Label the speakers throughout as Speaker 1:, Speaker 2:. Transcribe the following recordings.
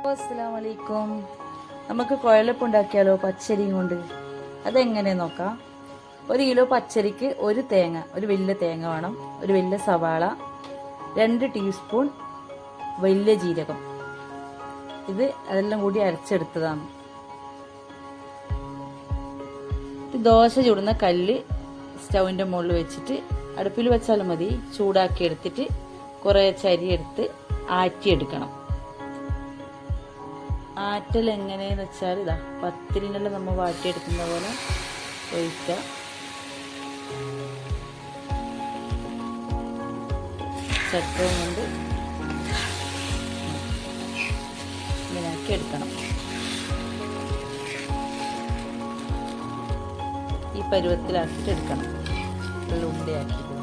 Speaker 1: അസ്സലാമലൈക്കും. നമുക്ക് കുഴലപ്പം ഉണ്ടാക്കിയാലോ പച്ചരിയും കൊണ്ട്? അതെങ്ങനെ നോക്കാം. 1 കിലോ പച്ചരിക്ക് ഒരു തേങ്ങ, ഒരു വലിയ തേങ്ങ വേണം, ഒരു വലിയ സവാള, 2 ടീസ്പൂൺ വലിയ ജീരകം. ഇത് അതെല്ലാം കൂടി അരച്ചെടുത്തതാണ്. ദോശ ചുടുന്ന കല്ല് സ്റ്റൗവിൻ്റെ മുകളിൽ വെച്ചിട്ട് അടുപ്പിൽ വെച്ചാലും മതി. ചൂടാക്കി എടുത്തിട്ട് കുറേ അരി എടുത്ത് ആറ്റിയെടുക്കണം. ആറ്റൽ എങ്ങനെയെന്ന് വെച്ചാൽ ഇതാ പത്തിരിനെല്ലാം നമ്മൾ വാട്ടിയെടുക്കുന്ന പോലെ ഒഴിക്കുക. ചട്ടവും കൊണ്ട് ഇങ്ങനെയാക്കി എടുക്കണം. ഈ പരുവത്തിലാക്കിയിട്ട് എടുക്കണം. ഉണ്ടയാക്കിയിട്ട്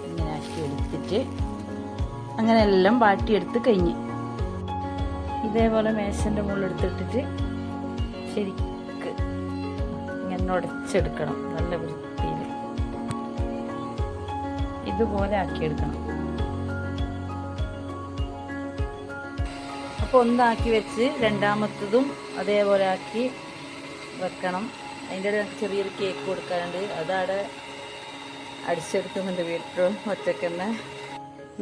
Speaker 1: ഇങ്ങനെ ആക്കി എടുത്തിട്ട് അങ്ങനെ എല്ലാം വാട്ടിയെടുത്ത് കഴിഞ്ഞ് ഇതേപോലെ മേശൻ്റെ മുകളിൽ എടുത്തിട്ടിട്ട് ശരിക്ക് ഇങ്ങനെ ഉടച്ചെടുക്കണം. നല്ല വൃത്തിയിൽ ഇതുപോലെ ആക്കിയെടുക്കണം. അപ്പോൾ ഒന്നാക്കി വെച്ച് രണ്ടാമത്തതും അതേപോലെ ആക്കി വെക്കണം. അതിൻ്റെ ഇടയിൽ ചെറിയൊരു കേക്ക് കൊടുക്കാറുണ്ട്. അതവിടെ അടിച്ചെടുക്കുന്നുണ്ട് വീട്ടിൽ ഒറ്റക്കന്നെ.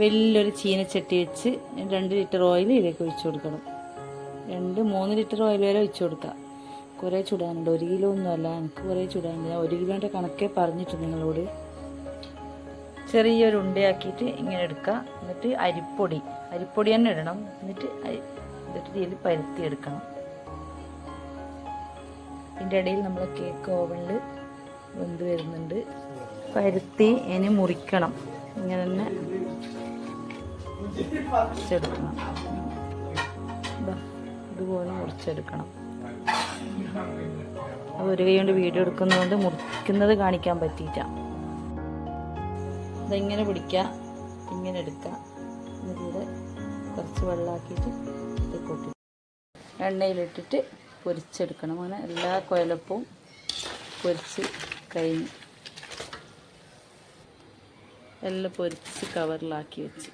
Speaker 1: വലിയൊരു ചീനച്ചട്ടി വെച്ച് 2 ലിറ്റർ ഓയിൽ ഇതിലേക്ക് ഒഴിച്ചു കൊടുക്കണം. 2-3 ലിറ്റർ ഓയിൽ വരെ ഒഴിച്ചു കൊടുക്കാം. കുറേ ചുടാനുണ്ട്. 1 കിലോ ഒന്നുമല്ല, എനിക്ക് കുറേ ചുടാനുണ്ട്. ഞാൻ 1 കിലോൻ്റെ കണക്കേ പറഞ്ഞിട്ടുണ്ട് നിങ്ങളോട്. ചെറിയൊരു ഉണ്ടയാക്കിയിട്ട് ഇങ്ങനെ എടുക്കുക. എന്നിട്ട് അരിപ്പൊടി തന്നെ ഇടണം. എന്നിട്ട് ഇതിൽ പരുത്തി എടുക്കണം. ഇതിൻ്റെ ഇടയിൽ നമ്മൾ കേക്ക് ഓവനിൽ വെന്ത് വരുന്നുണ്ട്. പരുത്തി ഇനി മുറിക്കണം. ഇങ്ങനെ തന്നെ മുറിച്ചെടുക്കണം. ഇതുപോലെ മുറിച്ചെടുക്കണം. അത് ഒരു കൈ കൊണ്ട് വീഡിയോ എടുക്കുന്നതുകൊണ്ട് മുറിക്കുന്നത് കാണിക്കാൻ പറ്റിയിട്ട. ഇതെങ്ങനെ പിടിക്കുക, ഇങ്ങനെ എടുക്കുക. എന്നിട്ട് കുറച്ച് വെള്ളമാക്കിയിട്ട് ഇത് കൊട്ടി എണ്ണയിലിട്ടിട്ട് പൊരിച്ചെടുക്കണം. അങ്ങനെ എല്ലാ കുഴലപ്പവും പൊരിച്ച് കഴിഞ്ഞ് എല്ലാം പൊരിച്ച് കവറിലാക്കി വെച്ച്